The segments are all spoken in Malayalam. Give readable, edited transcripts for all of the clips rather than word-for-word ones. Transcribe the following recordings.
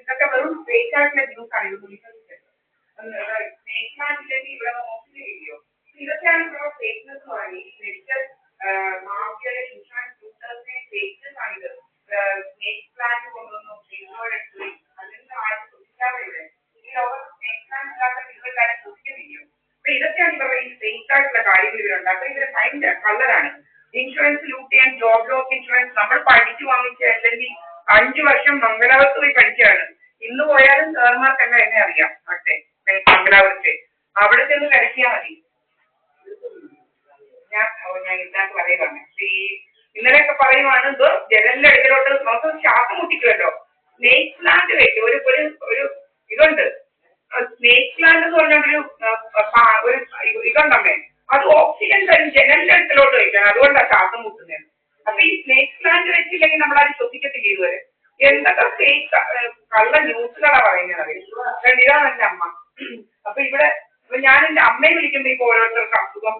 ഇതൊക്കെ വെറും ഫേക്ക് ആയിട്ടുള്ള ന്യൂസാണ് ഇത് വിശ്വസിച്ചത്. സ്നേക് പ്ലാന്റിലേക്ക് ഇവിടെ ഓപ്ഷൻ ഇല്ലയോ, ഇതൊക്കെയാണ് ഇവിടെ ഫേക്ക്നെസ് തുടങ്ങി. മെഡിക്കൽ മാഫിയയുടെ ഇൻഷുറൻസ് യൂസേഴ്സിനെ ഫേക്ക്നെസ് ആണിത്. സ്നേക് പ്ലാന്റ് കൊണ്ടുവന്നു എടുത്തു, അല്ലെങ്കിൽ ആരും ശ്രദ്ധിക്കാതെ ഇവിടെ ഈ ലോകത്ത് സ്നേക് പ്ലാന്റ് ഇല്ലാത്ത വീടുകളിലാരും ശ്രദ്ധിക്കുന്നില്ലയോ. അപ്പൊ ഇതൊക്കെയാണ് ഇവരുടെ ഈ ഫേക്ക് ആയിട്ടുള്ള കാര്യങ്ങൾ ഇവരുണ്ട്. അപ്പൊ ഇവര് ഭയങ്കര കള്ളരാണ്. ഇൻഷുറൻസ് ലൂട്ട് ചെയ്യാൻ ജോബ് ലോക്ക് ഇൻഷുറൻസ് നമ്മൾ പഠിച്ചു വാങ്ങിച്ച അല്ലെങ്കിൽ 5 വർഷം മംഗലാപുരത്ത് പോയി പഠിക്കുകയാണ്. ഇന്ന് പോയാലും സാർമാർക്കെല്ലാം എന്നെ അറിയാം. പക്ഷേ മംഗലാപുരത്തെ അവിടെ ചെന്ന് കഴിച്ചാൽ മതി. ഞാൻ ഇതിനകത്ത് പറയുകയാണ്. ഈ ഇന്നലെയൊക്കെ പറയുവാണ് ഇത് ജനലിന്റെ അടുക്കലോട്ട് നമുക്ക് ശ്വാസം മുട്ടിക്കുമല്ലോ. സ്നേക് പ്ലാന്റ് വെക്കും ഒരു ഒരു ഒരു ഇതുണ്ട്. സ്നേക് പ്ലാന്റ് എന്ന് പറഞ്ഞൊരു ഇതുണ്ടമ്മേ, അത് ഓക്സിജൻ തരും ജനലിന്റെ അടുക്കലോട്ട് വയ്ക്കണം. അതുകൊണ്ടാണ് ശ്വാസം മുട്ടുന്നത്. അപ്പൊ ഈ സ്നേക് പ്ലാന്റ് വെച്ചില്ലെങ്കിൽ നമ്മളാരും ശ്വസിക്കത്തില്ല ഇതുവരെ. എന്തൊക്കെ ഫേക്ക് കള്ള ന്യൂസുകളാ പറയുന്നത്. ഇതാണ് എന്റെ അമ്മ. അപ്പൊ ഇവിടെ ഞാൻ എന്റെ അമ്മയെ വിളിക്കുമ്പോ ഇപ്പൊ ഓരോരുത്തർക്ക് അസുഖം,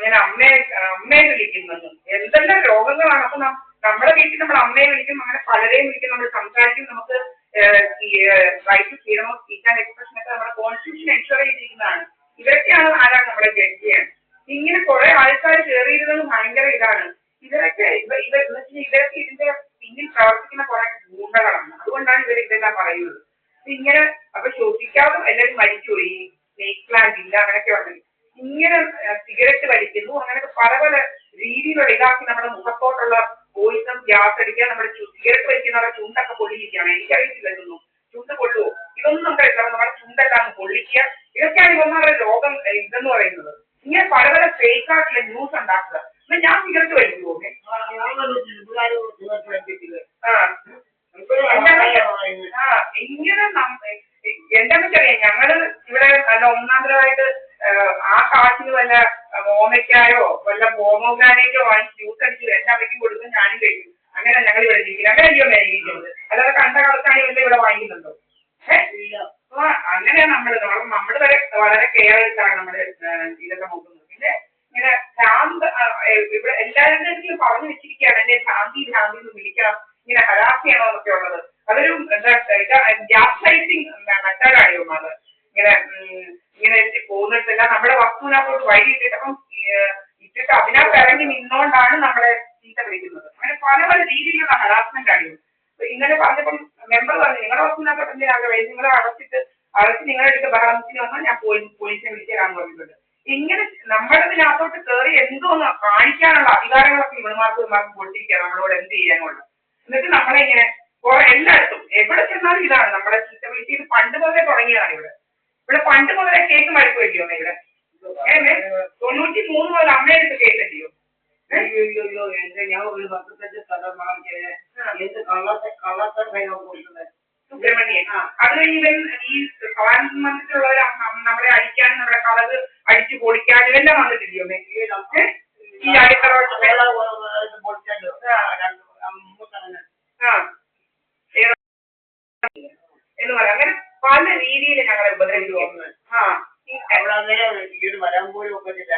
ഞാൻ അമ്മയെ വിളിക്കുന്നത് എന്തെല്ലാം രോഗങ്ങളാണ്. അപ്പൊ നമ്മുടെ വീട്ടിൽ നമ്മൾ അമ്മയെ വിളിക്കും, അങ്ങനെ പലരെയും വിളിക്കും, നമ്മൾ സംസാരിക്കും. നമുക്ക് right freedom of speech and expression ഒക്കെ നമ്മുടെ കോൺസ്റ്റിറ്റ്യൂഷൻ എൻഷുർ ചെയ്തിരിക്കുന്നതാണ്. ഇവരൊക്കെയാണ് ആരാണ് നമ്മളെ ജഡ്ജ് ചെയ്യാൻ. ഇങ്ങനെ കുറെ ആൾക്കാർ കയറിയിരുന്നത് ഭയങ്കര ഇതാണ്. ഇവരൊക്കെ ഇവരൊക്കെ ഇതിന്റെ പിന്നിൽ പ്രവർത്തിക്കുന്ന കുറെ ഗൂണ്ടകളാണ്. അതുകൊണ്ടാണ് ഇവർ ഇതെല്ലാം പറയുന്നത്. ഇങ്ങനെ അപ്പൊ ശ്വസിക്കാതെ എല്ലാവരും മരിച്ചുപോയി, സ്നേക് പ്ലാന്റ് ഇല്ല അങ്ങനെയൊക്കെ ഉണ്ടെങ്കിൽ ഇങ്ങനെ സിഗരറ്റ് വലിക്കുന്നു, അങ്ങനെയൊക്കെ പല പല രീതിയിലുള്ള ഇതാക്കി നമ്മുടെ മുഖത്തോട്ടുള്ള പോയിസം ഗ്യാസ് അടിക്കുക. നമ്മുടെ സിഗരറ്റ് വലിക്കുന്നവരുടെ ചുണ്ടൊക്കെ പൊള്ളിയിരിക്കുകയാണ്. എനിക്കറിയത്തില്ല ഇതൊന്നും. ചുണ്ട് പൊള്ളുവോ? ഇതൊന്നും നമുക്കറിയില്ല. നമ്മുടെ ചുണ്ടെല്ലാം പൊള്ളിക്കുക. ഇതൊക്കെയാണ് ഇവന്മാരുടെ രോഗം ഇതെന്ന് പറയുന്നത്. ഇങ്ങനെ പല പല ഫേക്ക് ആയിട്ടുള്ള ന്യൂസ് ഉണ്ടാക്കുക. ഞാൻ സിഗരറ്റ് വലിക്കുമോ? ഇങ്ങനെ എന്താണെന്ന് വെച്ചറിയാം, ഞങ്ങള് ഇവിടെ നല്ല ഒന്നാന്തരമായിട്ട് ആ കാശിന് വല്ല ഓമയ്ക്കായോ വല്ല ബോമോഗ്രാനേറ്റോ വാങ്ങിച്ച് ജ്യൂസ് അടിച്ച് എന്റെ അമ്മയ്ക്കും കൊടുക്കും, ഞാനും കഴിക്കും. അങ്ങനെ ഞങ്ങൾ ഇവിടെ ജീവിക്കുന്നത്. അങ്ങനെ അയ്യോ മേടിക്കുന്നത്. അല്ലാതെ കണ്ട കളത്താണ് ഇവരുടെ ഇവിടെ വാങ്ങിക്കുന്നുണ്ടോ? അപ്പൊ അങ്ങനെയാണ് നമ്മള് വരെ വളരെ കെയർ എടുത്താണ് നമ്മുടെ ഇതൊക്കെ നോക്കുന്നത്. പിന്നെ ഇങ്ങനെ ഭ്രാന്ത് ഇവിടെ എല്ലാവരുടെയും പറഞ്ഞു വെച്ചിരിക്കുകയാണ്, എന്നെ ഭ്രാന്തി എന്ന് വിളിക്കണം, ഇങ്ങനെ ഹരാസ് ചെയ്യണോ എന്നൊക്കെ ഉള്ളത്. അതൊരു ഗ്യാസ് ലൈറ്റിംഗ് മെത്തേഡാണ് ഇവന്മാർ. ഇങ്ങനെ പോകുന്നിടത്തെല്ലാം നമ്മുടെ വസ്തുവിനകത്തോട്ട് വഴി ഇട്ടിട്ടപ്പം ഇട്ടിട്ട് അതിനകത്ത് ഇറങ്ങി നിന്നോണ്ടാണ് നമ്മളെ ചീത്ത വിളിക്കുന്നത്. അങ്ങനെ പല പല രീതിയിലുള്ള ഹരാസ്മെന്റ് ആണ്. ഇന്നലെ പറഞ്ഞപ്പം മെമ്പർ പറഞ്ഞു നിങ്ങളുടെ വസ്തുവിനകത്തോട്ട് എന്തിനാകെ നിങ്ങളെ അടച്ച് നിങ്ങളെ എടുത്ത് ബഹളത്തിന് വന്നാൽ ഞാൻ പോലീസിനെ വിളിച്ചു തരാമെന്ന് പറഞ്ഞിട്ടുണ്ട്. ഇങ്ങനെ നമ്മളതിനകത്തോട്ട് കയറി എന്തോന്ന് കാണിക്കാനുള്ള അധികാരങ്ങളൊക്കെ ഇവന്മാർക്ക് കൊടുത്തിരിക്കുക നമ്മളോട് എന്ത് ചെയ്യാനുള്ള. എന്നിട്ട് നമ്മളെ ഇങ്ങനെ എല്ലായിടത്തും എവിടെ ചെന്നാലും ഇതാണ് നമ്മളെ ചീത്ത വിളിച്ച്. ഇത് പണ്ട് മുതലേ തുടങ്ങിയതാണ് ഇവിടെ പണ്ട് മുതലേ കേക്ക് മഴക്ക് വയ്ക്കുമോ ഇവിടെ? 93 മുതൽ അമ്മയെടുത്ത് കേക്ക് അല്ലയോ? ഞാൻ ഒരു 10 സ്ഥലം സുബ്രഹ്മണ്യൻ അത് കഴിഞ്ഞ് ഈ പ്രധാനമന്ത്രിയുള്ളവർ നമ്മളെ അടിക്കാനും നമ്മുടെ കളറ് അടിച്ചു പൊളിക്കാനും ഇതെല്ലാം വന്നിട്ടില്ലയോ? ഈ അടുത്ത എന്ന് പറയാം. അങ്ങനെ പല രീതിയിൽ ഞങ്ങളെ ഉപദ്രവിക്കുന്നു. വരാൻ പോലും ഒക്കത്തില്ല.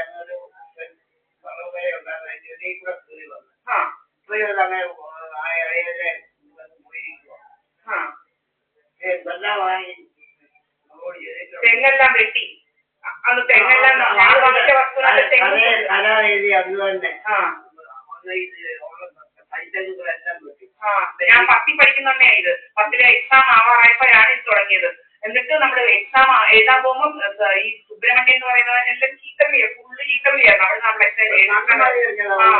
തെങ്ങെല്ലാം വെട്ടി അന്ന് തെങ്ങെല്ലാം ഞാൻ 10ൽ പഠിക്കുന്നതന്നെയാ ഇത്. 10ലെ എക്സാം ആവാറായപ്പോഴാണ് ഇത് തുടങ്ങിയത്. എന്നിട്ട് നമ്മൾ എക്സാം എഴുതാൻ പോകുമ്പോൾ ഈ സുബ്രഹ്മണ്യൻ എന്ന് പറയുന്നവരെല്ലാം ചീത്തവിളിയാ, ഫുള്ള് ചീത്തവിളിയായിരുന്നു. അവിടെ നമ്മളെ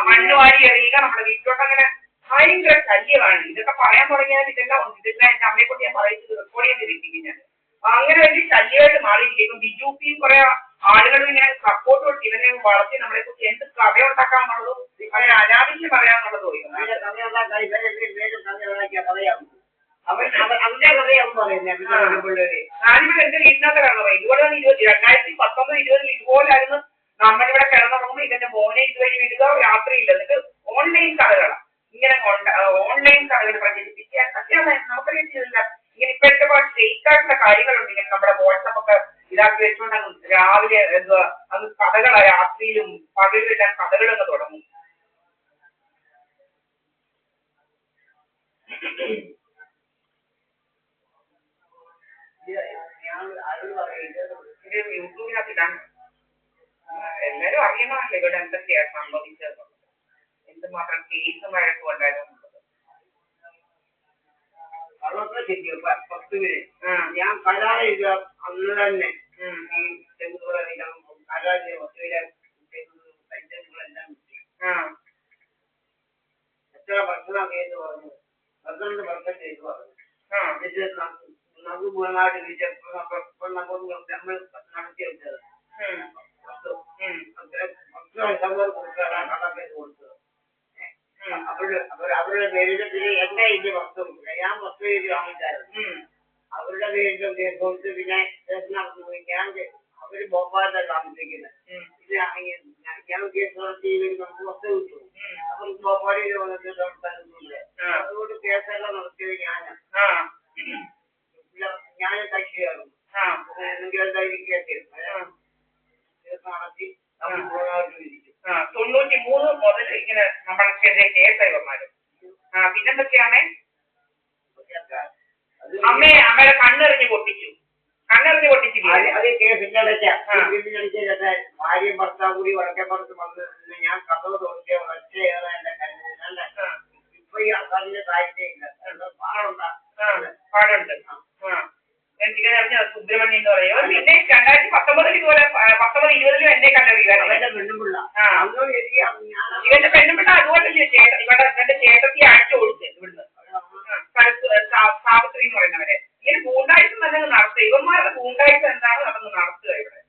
മണ്ണ് വാരി എറിയുക, നമ്മുടെ വീട്ടിലോട്ട് അങ്ങനെ ഭയങ്കര ശല്യമാണ്. ഇതൊക്കെ പറയാൻ തുടങ്ങിയാൽ ഇതെല്ലാം എന്റെ അമ്മയെ കൊണ്ട് ഞാൻ പറയിച്ചത് റെക്കോർഡ് ചെയ്തിരിക്കും ഞാൻ. അങ്ങനെ വലിയ ശല്യമായിട്ട് മാറിയിരിക്കും. ബിജുപിയും കുറെ ആളുകളും ഇങ്ങനെ സപ്പോർട്ട് കൊടുത്ത് ഇവനെ വളർത്തി നമ്മളെ കുറിച്ച് എന്ത് കഥ ഉണ്ടാക്കാന്നുള്ളതും അങ്ങനെ അനാവശ്യം പറയാന്നുള്ളതോ ഞാനിവിടെ എന്റെ വീട്ടിനകത്ത് കിടന്നു പോയി. ഇതുപോലെ 2019-20 ഇതുപോലായിരുന്നു. നമ്മളിവിടെ കിടന്നുറങ്ങുമ്പോൾ ഇതെന്റെ മോനെ ഇതുവഴി വിടുക, രാത്രിയില്ല. എന്നിട്ട് ഓൺലൈൻ കഥകളാണ് ഇങ്ങനെ ഓൺലൈൻ കഥകൾ പ്രചരിപ്പിക്കാൻ സത്യമല്ല നമുക്കറിയത്തില്ല. ഇങ്ങനെ ഇപ്പോഴത്തെ ഫേക്ക് ആയിട്ടുള്ള കാര്യങ്ങളുണ്ട്. ഇങ്ങനെ നമ്മുടെ വാട്സപ്പ് ഒക്കെ ഇതാക്കി വെച്ചുകൊണ്ട് രാവിലെ എന്തുവാ അത് കഥകളാ, രാത്രിയിലും പകലിലെല്ലാം കഥകളൊക്കെ തുടങ്ങും. ആദ്യമാണല്ലോ ഇവിടെ എന്തൊക്കെയാ സംഭവിച്ചത്, എന്തുമാത്രം കേസ് വഴക്കും ഉണ്ടായിരുന്നു. അതൊക്കെ ശരിയോ 10 പേര് ഞാൻ കരാർ ചെയ്ത അന്ന് തന്നെ ഈ തെങ്ങുകളെല്ലാം കരാർ ചെയ്ത 10 പേരെ തെങ്ങുകളെല്ലാം കിട്ടി. എത്ര ഭക്ഷണം ചെയ്ത് പറഞ്ഞു 12% ചെയ്ത് പറഞ്ഞു. നമുക്ക് മൂന്നായിട്ട് തിരിച്ചപ്പോൾ നമ്മൾ നടത്തി വെച്ചത് കണക്കേറ്റ് കൊടുത്തത്. അവരുടെ പേരിന്റെ എന്റെ ഇതിന്റെ വസ്തു ഞാൻ 10 പേര് വാങ്ങിച്ചായിരുന്നു. അവരുടെ പേരിന്റെ കൊടുത്ത് പിന്നെ ഞാൻ അവര് ഭോപ്പാലിലാണ് താമസിക്കുന്നത്. ഞാൻ കേസ് നടത്തി നമുക്ക് വസ്തു കിട്ടും. അവർക്ക് ഭോപ്പാലിൽ വന്നിട്ട് നടത്താനൊന്നുമില്ല. അതുകൊണ്ട് കേസെല്ലാം നടത്തിയത് ഞാൻ കക്ഷിയാകും. എന്തെങ്കിലും എന്തായാലും കേസ് നടത്തി നമ്മൾ മൂന്നായിട്ട് വിരിക്കും. 93 മുതൽ ഇങ്ങനെ നമ്മളൊക്കെ കേസായിവന്മാര്. പിന്നെന്തൊക്കെയാണേ അമ്മയുടെ കണ്ണെറിഞ്ഞ് പൊട്ടിച്ചില്ലേ? അത് കേസിന്റെ ഭാര്യയും ഭർത്താവ് കൂടി വടക്കേ പുറത്ത് വന്ന് ഞാൻ കഥവ് തോന്നിയ ഒറ്റയേറെ എന്റെ കണ്ണിൽ ഇപ്പൊ ഈ അതിന്റെ താഴ്ചയില്ല പാടുണ്ട്. എനിക്കിങ്ങനെ അറിഞ്ഞ സുബ്രഹ്മണ്യം എന്ന് പറയുമോ. പിന്നെ 2019 ഇതുപോലെ 19-20 എന്നെ കണ്ടറിയാം പെണ്ണുപിള്ള. ഇവന്റെ പെണ്ണുപിള്ള അതുകൊണ്ടല്ലേ ഇവിടെ എന്റെ ചേട്ടത്തി അടിച്ചു കൊടുത്ത് ഇവിടുന്ന് സാവിത്രി എന്ന് പറയുന്നവരെ. ഇങ്ങനെ ഗൂണ്ടായിട്ട് തന്നെ നടത്തുക. ഇവന്മാരുടെ ഗൂണ്ടായിട്ട് എന്താണ് നടന്ന് നടത്തുക ഇവിടെ.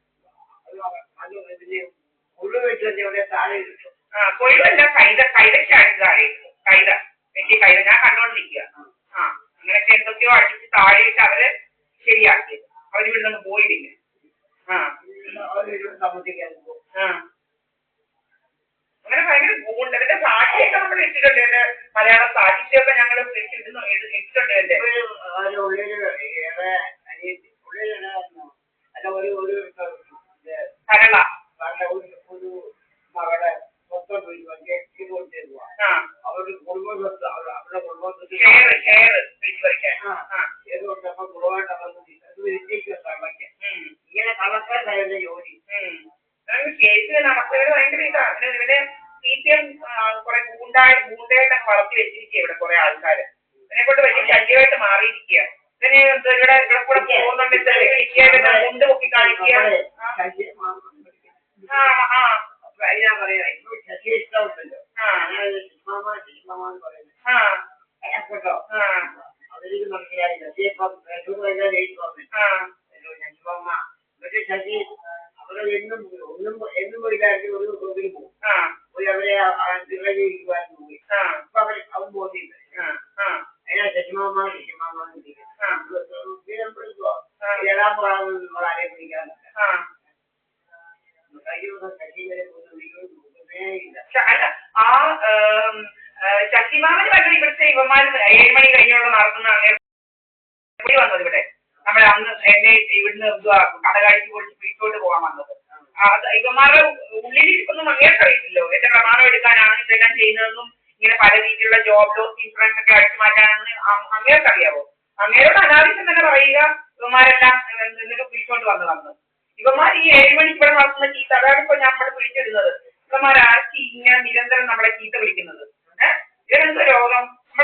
കൊഴുവല്ല കൈതയ്ക്ക് അടിച്ച് താഴെയിട്ടു. വലിയ കൈത ഞാൻ കണ്ടോണ്ട് നിൽക്കുക. അങ്ങനെയൊക്കെ എന്തൊക്കെയോ അടിച്ച് താഴെയിട്ട് അവര് ശരിയാക്കി. അവരിവിടെ നിന്ന് പോയിട്ടില്ല. അങ്ങനെ ഭയങ്കര ഗൂണ്ട്. അതിന്റെ സാക്ഷിയൊക്കെ നമ്മൾ ഇട്ടിട്ടുണ്ട്. എന്റെ മലയാള സാഹിത്യമൊക്കെ ഞങ്ങൾ ഇട്ടിട്ടുണ്ട്. എന്റെ കരള ഒരു മകളുടെ സ്വന്തം അവരുടെ കുടുംബസ്വത്ത് അവരുടെ കുടുംബത്തിൽ ഇങ്ങനെ കളക്കാരായിരുന്നു ജോലി. കേസിന് നടത്തുന്നത് ഭയങ്കര ഇതാണ്. ഇവനെ CPM കുറെ ഗൂണ്ടായിട്ട് വളർത്തി വെച്ചിരിക്കുക ഇവിടെ കുറെ ആൾക്കാര്. ഇതിനെ കൊണ്ട് വലിയ ശല്യമായിട്ട് മാറിയിരിക്കുക. ഇതിന് ഇവിടെ കൂടെ പോകുന്നുണ്ട് മുണ്ട് പൊക്കി കാണിക്കുക. ഞാൻ പറയാം ഇപ്പൊ ശശി ഇഷ്ടമുണ്ടല്ലോ കേട്ടോ. അവർക്ക് മനസ്സിലായി ശശി ഇപ്പം ശശിമമ്മ പക്ഷെ ശശി അവരെ എന്നും പോയിട്ടായിരിക്കും ഒരു ഷോപ്പിൽ പോകും. പോയി അവരെ ഇരിക്കുവാനും പോയി. അപ്പൊ അവൻ ബോധിയില്ല. അതിനാ ശശിമാമ ഏഴാം പ്രാവശ്യം നമ്മൾ ആരെയും പിടിക്കാറില്ല. ശശിമാമന് വല്ല ഇവിടുത്തെ ഇവന്മാർ 7 മണി കഴിഞ്ഞുള്ള നടത്തുന്ന അങ്ങനെ വന്നത് ഇവിടെ. നമ്മളെ അന്ന് എന്നെ ഇവിടുന്ന് കടകാടിക്ക് പൊളിച്ച് പിടിച്ചോണ്ട് പോകാൻ വന്നത്. ഇവന്മാരുടെ ഉള്ളിലിരിക്കൊന്നും അങ്ങേർക്ക് അറിയില്ലല്ലോ. എന്റെ പ്രമാണം എടുക്കാനാണ് ഇതെല്ലാം ചെയ്യുന്നതെന്നും ഇങ്ങനെ പല രീതിയിലുള്ള ജോബ് ലോസ് ഇൻഷുറൻസ് ഒക്കെ അടിച്ചു മാറ്റാനെന്ന് അങ്ങേർക്ക് അറിയാവോ? അങ്ങേരോട് അനാവശ്യം തന്നെ പറയുക. ഇവന്മാരെല്ലാം എന്നിട്ട് പിടിച്ചോണ്ട് വന്ന് ഇവന്മാർ ഈ 7 മണിക്ക് ഇവിടെ നടത്തുന്ന ചീത്ത, അതാണ് ഇപ്പൊ നമ്മൾ പിടിച്ചിടുന്നത്. ഇവന്മാരാക്കി ഇങ്ങനെ നിരന്തരം നമ്മളെ ചീത്ത വിളിക്കുന്നത്. ഇവരെന്ത് രോഗം?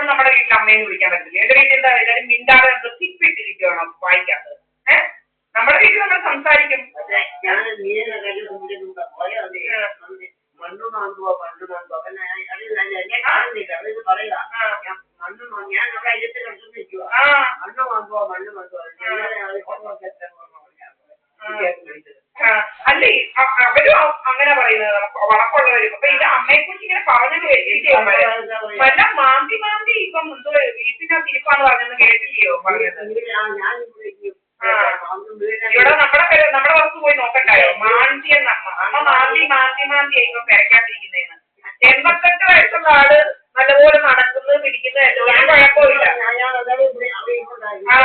നമ്മുടെ വീട്ടിൽ അമ്മയെന്ന് വിളിക്കാൻ പറ്റില്ല. എന്റെ വീട്ടിൽ എന്താ എല്ലാവരും മിണ്ടാതെ സിപ്പിട്ടിരിക്കുകയാണോ വായിക്കാത്തത്? നമ്മുടെ വീട്ടിൽ നമ്മൾ സംസാരിക്കും. അല്ലേ അവരും അങ്ങനെ പറയുന്നത് വഴക്കുള്ളവരും. അപ്പൊ ഇത് അമ്മയെ കുറിച്ച് ഇങ്ങനെ പറഞ്ഞത് വല്ല മാന്തി ഇപ്പം എന്തോ വീട്ടിനകത്ത് ഇരിപ്പാന്ന് പറഞ്ഞെന്ന് കേട്ടില്ലയോ പറഞ്ഞത്? ഇവിടെ നമ്മുടെ വസ്തു പോയി നോക്കണ്ടായോ? മാന്തിയെന്ന് അമ്മ മാന്തി ഇപ്പം പെരക്കാതിരിക്കുന്നതെന്ന്. 88 വയസ്സുള്ള ആള് നല്ലപോലെ നടക്കുന്നത് പിടിക്കുന്നത് ഒരു കുഴപ്പമില്ല.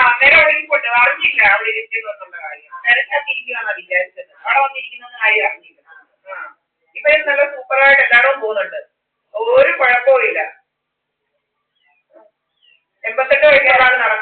അന്നേരം അവിടെ ഇരിപ്പുണ്ട്, അറിഞ്ഞില്ല അവിടെ ഇരിക്കുന്നു എന്നുള്ള കാര്യം. പെരക്കാതിരിക്കുകയാണ് വിചാരിച്ചത്. അവിടെ വന്നിരിക്കുന്ന കാര്യം അറിഞ്ഞില്ല. ഇപ്പൊ നല്ല സൂപ്പറായിട്ട് എല്ലായിടവും പോകുന്നുണ്ട്, ഒരു കുഴപ്പവും ഇല്ല. 88 വയസ്സുള്ള ആള്